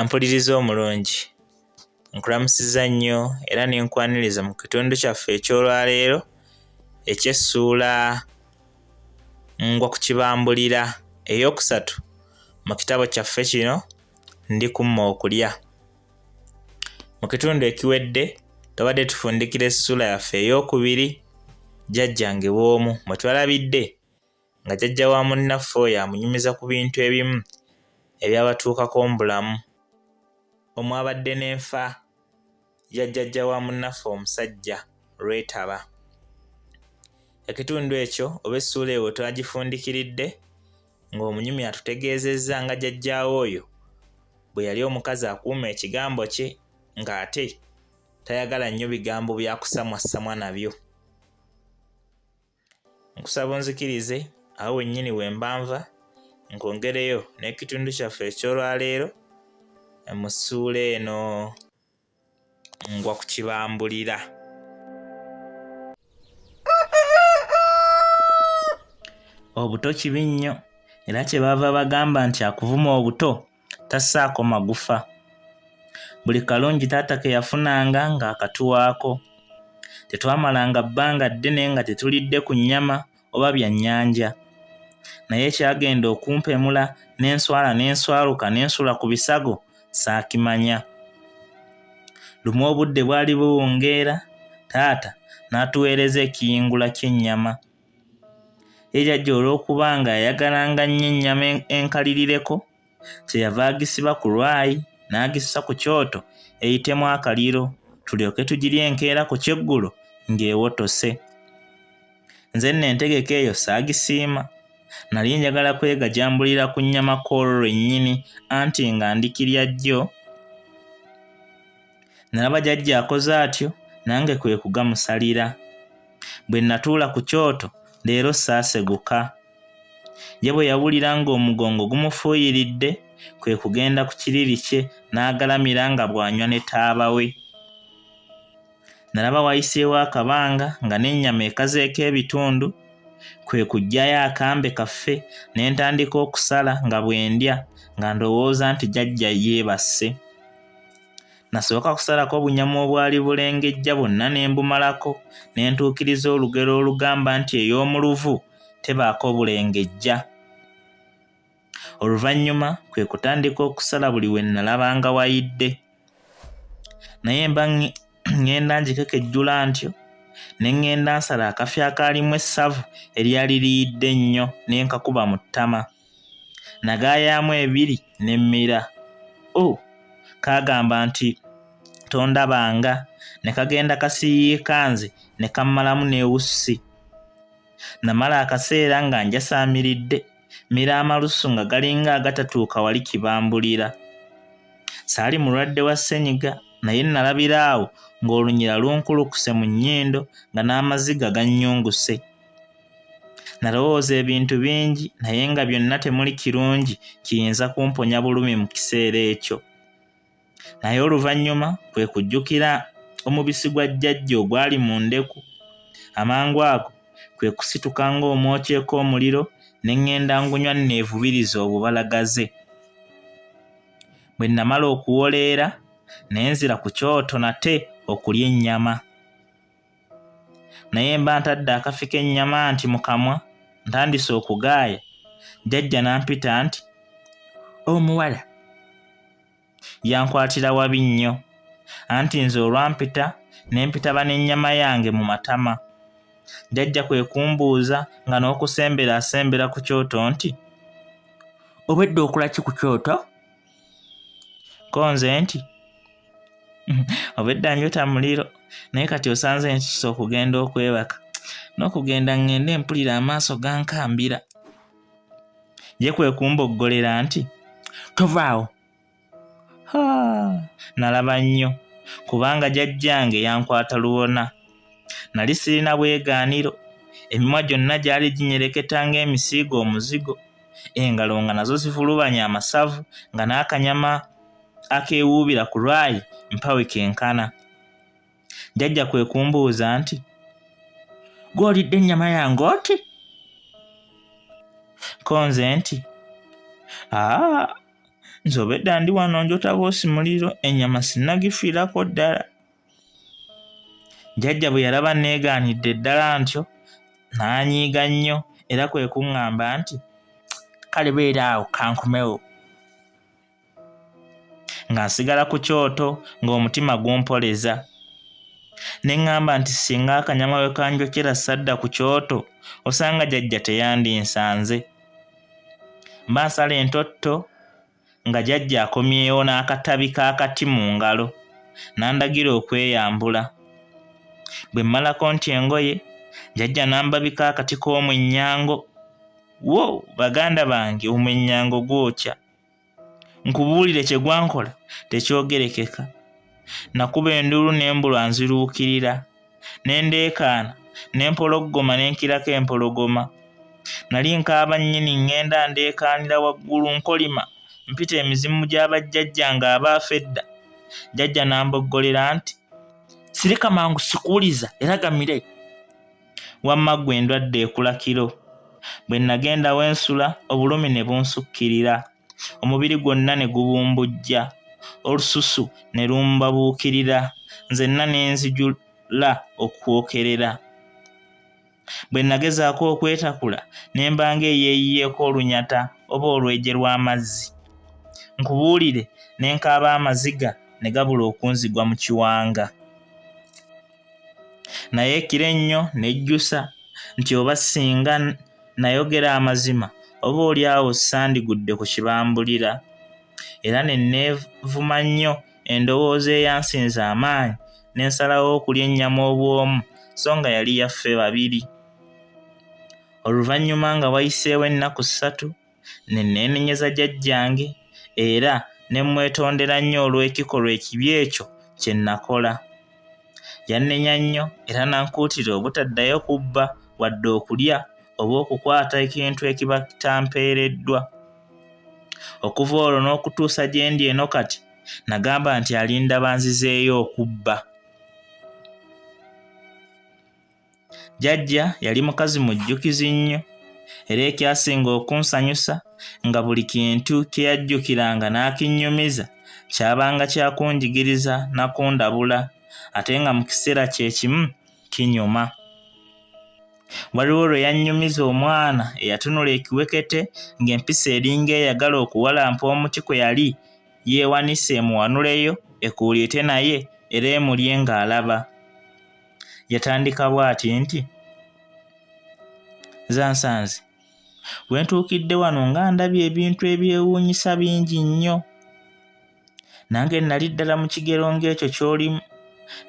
Ampuliriza omulungi, nkulamusizza nnyo era ne nkwaniriza mu kitundu kyaffe eky'olwaleero eky'essuula ngwa ku kibambulira ey'okusatu mu kitabo kyaffe kino Ndikumma Okulya. Mu kitundu ekiwedde tubadde tufundikira essuula yaffe ey'okubiri jjajjange bw'omu mwe twalabidde nga jjajja wa munnaffe oyo amunyumiza ku bintu ebimu ebyabatuukako mu bulamu. Omwabadde n'enfa ya jjajja wa munnaffe omusajja Lwetaba. Ekitundu ekyo oba essuula eyo twagifundikiridde ng'omunyumi atutegeezezza nga jjajjaawe oyo bwe yali omukazi akuuma ekigambo kye ng'ate tayagala nnyo bigambo bya kusamwasamwa nabyo. Nkusaba onzikirize awo wennyini we mbanva nkwongereyo n'ekitundu kyaffe eky'olwaleero mu ssuula eno ngwa ku kibambulira. Obuto kibi nnyo era kyebaava bagamba nti akuvuma obuto tassaako magufa. Buli kalungi taata ke yafunanga ng'akatuwaako. Tetwamalanga bbanga ddene nga tetulidde ku nnyama oba byannyanja. Naye ekyagenda okumpemula n'enswala n'enswaluka n'ensula ku bisago saakimanya. Lumu obudde bwali buwungeera, taata n'atuweereza ekiyingula ky'ennyama. Ye jjajja olw'okuba nga yayagalanga nnyo ennyama enkalirireko, kyeyava agisiba ku lwayi n'agisusa ku kyoto eyitemu akaliro tulyoke tugirye enkeera ku kyeggulo ng'ewotose. Nze nno entegeka eyo saagisiima. Nali njagala kwegajambulira ku nnyama kw'olwo lwennyini anti nga ndikirya jjo. Nalaba jjajja akoze atyo nange kwe kugamusalira. Bwe natuula ku kyoto leero saaseguka. Ye bwe yawulira ng'omugongo gumufuuyiridde kwe kugenda ku kiriri kye n'agalamira nga bw'anywa ne taaba we. Nalaba wayiseewo akabanga nga n'ennyama ekazeeko ebitundu, kwe kuggyayo akambe kaffe ne ntandika okusala nga bwe ndya nga ndowooza nti jjajja yeebase. Nasooka kusalako bunyama obwali bulengejja bwonna ne mbumalako ne ntuukiriza olugero olugamba nti ey'omuluvu tebaako bulengejja. Oluvannyuma kwe kutandika okusala buli we nalabanga wayidde. Naye mba ŋŋenda ngikekejjula ntyo ne ŋŋenda nsala akafi akaalimu essavu eryali liyidde ennyo ne nkakuba mu ttama. Nagaayaamu ebiri ne mmira. Kaagamba nti tondabanga, ne kagenda kasiiyiika nze ne kammalamu n'ewusi. Namala akaseera nga njasaamiridde, mmira amalusu nga galinga agatatuuka wali kibambulira. Saali mulwadde wa ssenyiga naye nalabira awo ng'olunyira lunkulukuse mu nnyindo nga n'amaziga gannyunguse. Nalowooza ebintu bingi naye nga byonna temuli kirungi kiyinza kumponya bulumi mu kiseera ekyo. Naye oluvannyuma kwe kujjukira omubisi gwa jjajja ogwali mu ndeku. Amangu ago kwe kusituka ng'omwokyeko omuliro ne ŋŋenda ngunywa neevubiriza obubalagaze. Bwe namala okuwoleera ne nzira ku kyoto nate okulya ennyama. Naye mba ntadde akafi k'ennyama anti mu kamwa ntandise okugaaya, jjajja n'ampita nti, "Omuwala." Yankwatira wabi nnyo anti nze olwampita ne mpitaba n'ennyama yange mu matama. Jjajja kwe kumbuuza nga n'okusembera ku kyoto nti, "Obedde okola ki ku kyoto?" Ko nze nti, "Obedde anjota muliro naye kati osanze nsise okugenda okwebaka. N'okugenda ŋŋende mpulira amaaso gankambira." Ye kwe kumboggolera nti, "Tovaawo." Nalaba nnyo kubanga jjajjange yankwata luwona. Nali sirina bwegaaniro. Emimwa gyonna gyali ginyereketa ng'emisiigo omuzigo. Engalo nga nazo zivulubanya amasavu nga n'akanyama akeewuubira ku lwayi mpawe kenkana. Jjajja kwe kumbuuza nti, "Gw'olidde ennyama yange oti?" Ko nze nti, nze obedda ndi wano njota boosi muliro ennyama sinnagifiirako ddala. Jjajja bwe yalaba neegaanidde ddala ntyo n'anyiiga nnyo era kwe kuŋŋamba nti kale beera awo kankomewo. Nga nsigala ku kyoto ng'omutima gumpoleza. Ne ŋŋamba nti singa akanyama we kanjokera sadda ku kyoto osanga jjajja teyandinsanze. Mba nsala entotto nga jjajja akomyewo n'akatabi k'akati mu ngalo n'andagira okweyambula. Bwe mmalako nti engoye jjajja n'ambabika akati k'omwennyango. Wo baganda bange omwennyango gwokya. Nkubuulire kye gwankola tekyogerekeka. Nakuba enduulu n'embulwa nziruukirira ne ndeekaana ne mpologgoma ne nkirako empologoma. Nali nkaaba nnyini ŋŋenda ndeekaanira waggulu nkolima mpita emizimu gy'abajjajja ng'abaafa edda. Jjajja n'amboggolera nti sirika mangu sikuwuliza era gamire. Wamma ggwe endwadde ekula kiro. Bwe nagenda wensula obulumi ne bunsukkirira. Omubiri gwonna ne gubumbujja. Olususu ne lumbabuukirira. Nzenna ne nzijula okwokerera. Bwe nagezaako okwetakula ne mba ng'eyeeyiyeeko olunyata oba olwejje lw'amazzi. Nkubuulire ne nkaaba amaziga ne gabula okunzigwa mu kiwanga. Naye ekiro ennyo nejjusa nti oba singa nayogera amazima oba oliawo sandigudde ku kibambulira. Era ne neevuma nnyo endowooza eyansinza amaanyi ne nsalawo okulya ennyama obwomu so nga yali yaffe babiri. Oluvannyuma nga wayiseewo ennaku 3 ne neenenyeza jjajjange era ne mwetondera nnyo olw'ekikolwa ekibi ekyo kye nakola. Yannenya nnyo era nankuutira obutaddayo kubba wadde okulya oba okukwata ekintu ekiba kitampeereddwa. Okuva olwo n'okutuusa gye ndi eno kati nagamba nti alinda banzizeeyo okubba. Jjajja yali mukazi mujjukizi nnyo era ekyasinga okunsanyusa nga buli kintu kye yajjukiranga n'akinnyumiza kyabanga kyakunjigiriza nakundabula ate nga mu kiseera kye kimu kinyuma. Waliwo lwe yannyumiza omwana eyatunula ekiwekete ng'empisa eringa eyagala okuwalampa omuti kwe yali yeewanise emuwanuleyo ekuuliite naye era emulye ng'alaba. Yatandika bw'ati nti zansanze bwe ntuukidde wano nga ndabye ebintu ebyewuunyisa bingi nnyo. Nange nali ddala mu kigero ng'ekyo ky'olimu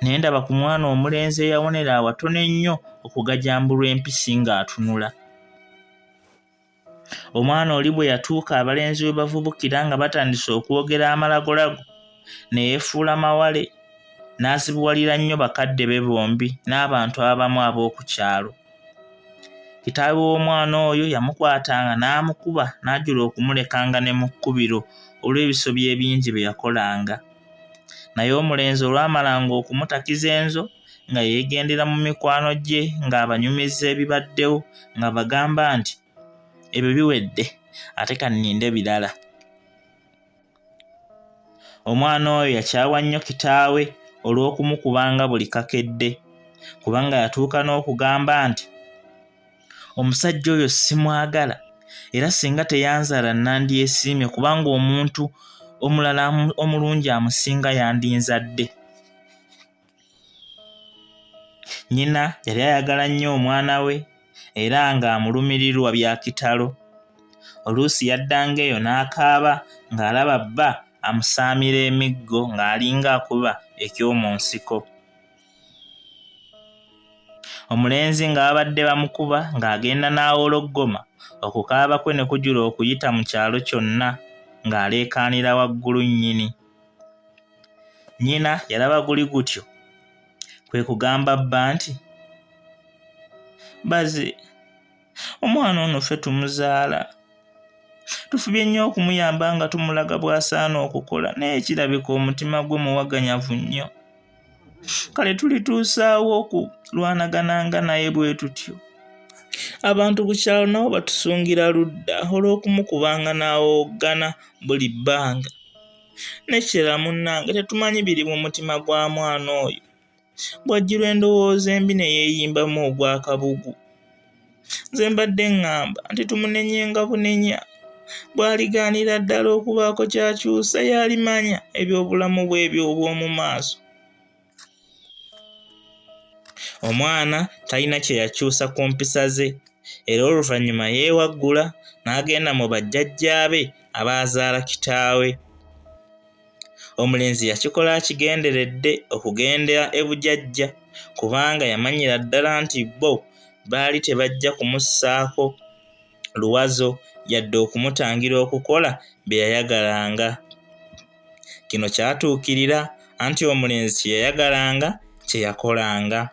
naye ndaba ku mwana omulenzi eyawonera awatono ennyo okugajambulwa empisi ng'atunula. Omwana oli bwe yatuuka abalenzi we bavubukira nga batandise okwogera amalagolago ne yeefuula mawale n'azibuwalira nnyo bakadde be bombi n'abantu abamu ab'oku kyalo. Kitaawe w'omwana oyo yamukwatanga n'amukuba n'ajula okumulekanga ne mu kkubiro olw'ebisobyo ebingi bye yakolanga. Naye omulenzi olwamalanga okumutakiza enzo nga yeegendera mu mikwano gye ng'abanyumiza ebibaddewo nga bagamba nti ebyo biwedde ate kanninde birala. Omwana oyo yakyawa nnyo kitaawe olw'okumukubanga buli kakedde kubanga yatuuka n'okugamba nti omusajja oyo simwagala era singa teyanzaala nandyesiimye kubanga omuntu omulala omulungi amusinga yandinzadde. Nnyina yali ayagala nnyo omwana we era ng'amulumirirwa bya kitalo. Oluusi yaddanga eyo n'akaaba ng'alaba bba amusaamira emiggo ng'alinga akuba eky'omu nsiko. Omulenzi ng'abadde bamukuba ng'agenda n'awologgoma okukaaba kwe ne kujula okuyita mu kyalo kyonna ng'aleekaanira waggulu nnyini. Nnyina yalaba guli gutyo kwe kugamba bba nti baze omwana ono ffe tumuzaala tufubye nnyo okumuyamba nga tumulaga bw'asaana okukola naye kirabika omutima gwe muwaganyavu nnyo. Kale tulituusaawo okulwanagananga naye bwe tutyo. Abantu ku kyalo nabo batusungira ludda olw'okumukubanga n'awoggana buli bbanga. Nekirala munnange tetumanyi biri mu mutima gwa mwana oyo. Bw'ajjirwa endowooza embi ne yeeyimbamu ogw'akabugu. Nze mbadde ŋŋamba nti tumunenyenga bunenya. Bw'aligaanira ddala okubaako ky'akyusa y'alimanya eby'obulamu bwe ebyo obw'omu maaso. Omwana talina kye yakyusa ku mpisa ze, era oluvannyuma yeewaggula n'agenda mu bajjajjaabe abaazaala kitaawe. Omulenzi yakikola akigenderedde okugendera ebujjajja kubanga yamanyira ddala nti bo baali tebajja kumussaako luwazo yadde okumutangira okukola bye yayagalanga. Kino kyatuukirira anti omulenzi kye yayagalanga kye yakolanga.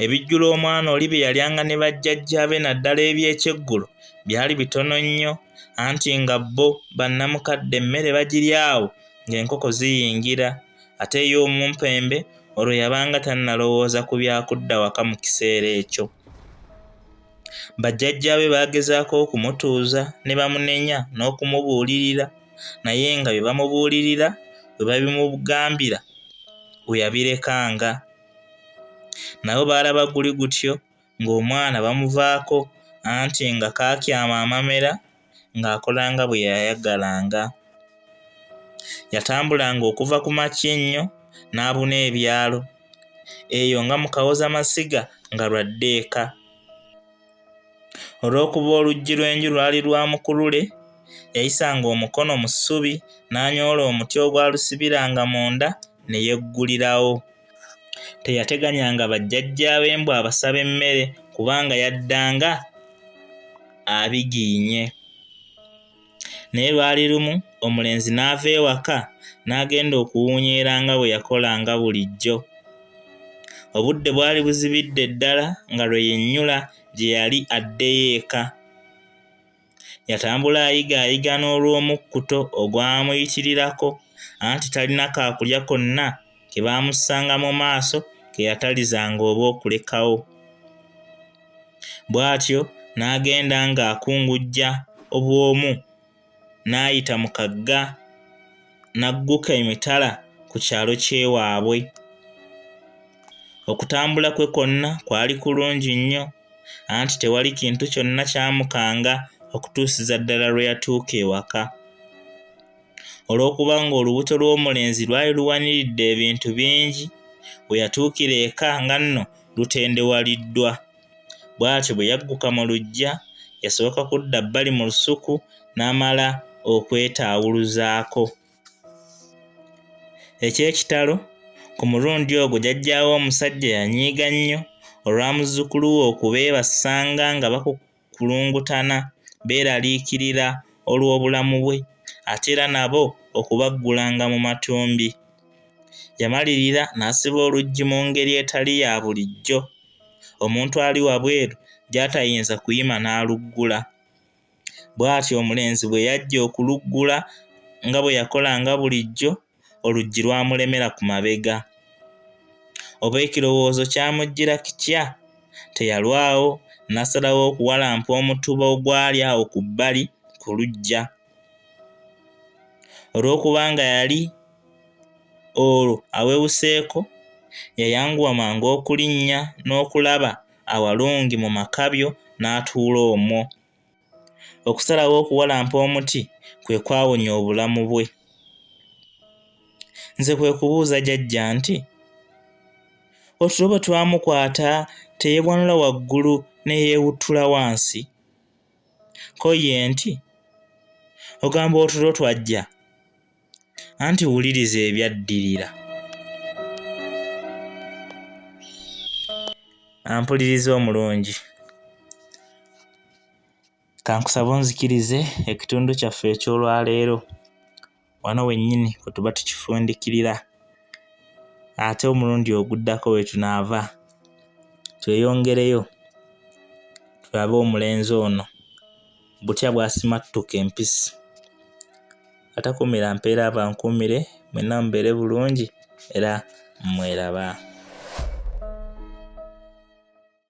Ebijjulo omwana oli bye yalyanga ne bajjajjaabe naddala eby'ekyeggulo byali bitono nnyo, anti nga bo bannamukadde emmere bagirya awo ng'enkoko ziyingira, ate ey'omumpembe olwo yabanga tannalowooza ku byakudda waka mu kiseera ekyo. Bajjajjaabe baagezaako okumutuuza ne bamunenya n'okumubuulirira, naye nga bye bamubuulirira bwe babimugambira bwe yabirekanga. Nabo baalaba guli gutyo ng'omwana bamuvaako, anti nga kaakyama amamera ng'akolanga bwe yayagalanga. Yatambulanga okuva ku makya ennyo n'abuna ebyalo, eyo nga mu kawozamasiga nga lwadde eka. Olw'okuba oluggi lw'enju lwali lwa mukulule, yayisanga omukono mu ssubi n'anyoola omuti ogwalusibiranga munda ne yeggulirawo. Teyateganyanga bajjajjaabe embwa abasaba emmere kubanga yaddanga abigiinye. Naye lwali lumu omulenzi n'ava ewaka n'agenda okuwuunyeera nga bwe yakolanga bulijjo. Obudde bwali buzibidde ddala nga lwe yennyula gye yali addeyo eka. Yatambula ayigaayiga n'olw'omukkuto ogwamuyitirirako, anti talina kaakulya konna ke baamussanga mu maaso ke yatalizanga oba okulekawo. Bw'atyo n'agenda ng'akungujja obwomu, n'ayita mu kagga n'agguka emitala ku kyalo ky'ewaabwe. Okutambula kwe kwonna kwali kulungi nnyo, anti tewali kintu kyonna kyamukanga okutuusiza ddala lwe yatuuka ewaka. Olw'okuba ng'olubuto lw'omulenzi lwali luwaniridde ebintu bingi, bwe yatuukira eka nga nno lutendewaliddwa. Bw'atyo bwe yagguka mu luggya yasooka kudda bbali mu lusuku n'amala okwetaawuluzaako. Eky'ekitalo, ku mulundi ogwo jjajjaawe omusajja yanyiiga nnyo olwa muzzukulu we okubeebassanga nga bakulungutana beeraliikirira olw'obulamu bwe, ate era nabo okubaggulanga mu matumbi. Yamalirira n'asiba oluggi mu ngeri etali ya bulijjo, omuntu ali wabweru gy'atayinza kuyima n'aluggula. Bw'atyo omulenzi bwe yajja okuluggula nga bwe yakolanga bulijjo, oluggi lwamulemera ku mabega. Oba ekirowoozo kyamujjira kitya? Teyalwawo, n'asalawo okuwalampa omutuba ogwali awo ku bbali ku luggya. Olw'okubanga yali olwo awewuseeko, yayanguwa mangu okulinnya n'okulaba awalungi mu makabyo n'atuula omwo. Okusalawo okuwalampa omuti kwe kwawonya obulamu bwe. Nze kwe kubuuza jjajja nti, otulo bwe twamukwata teyebwanula waggulu ne yeewuttula wansi? Ko ye nti, ogamba otulo twajja? Anti wuliriza ebyaddirira. Ampuliriza omulungi. Kankusaba onzikirize ekitundu kyaffe eky'olwaleero. Wano wennyini kwe tuba tukifundikirira. Ate omulundi oguddako we tunaava tweyongereyo tulabe omulenzi ono butya bw'asimattuka empisi. Atakuumira mpeera abankuumire, mwenna mubeere bulungi era mweraba.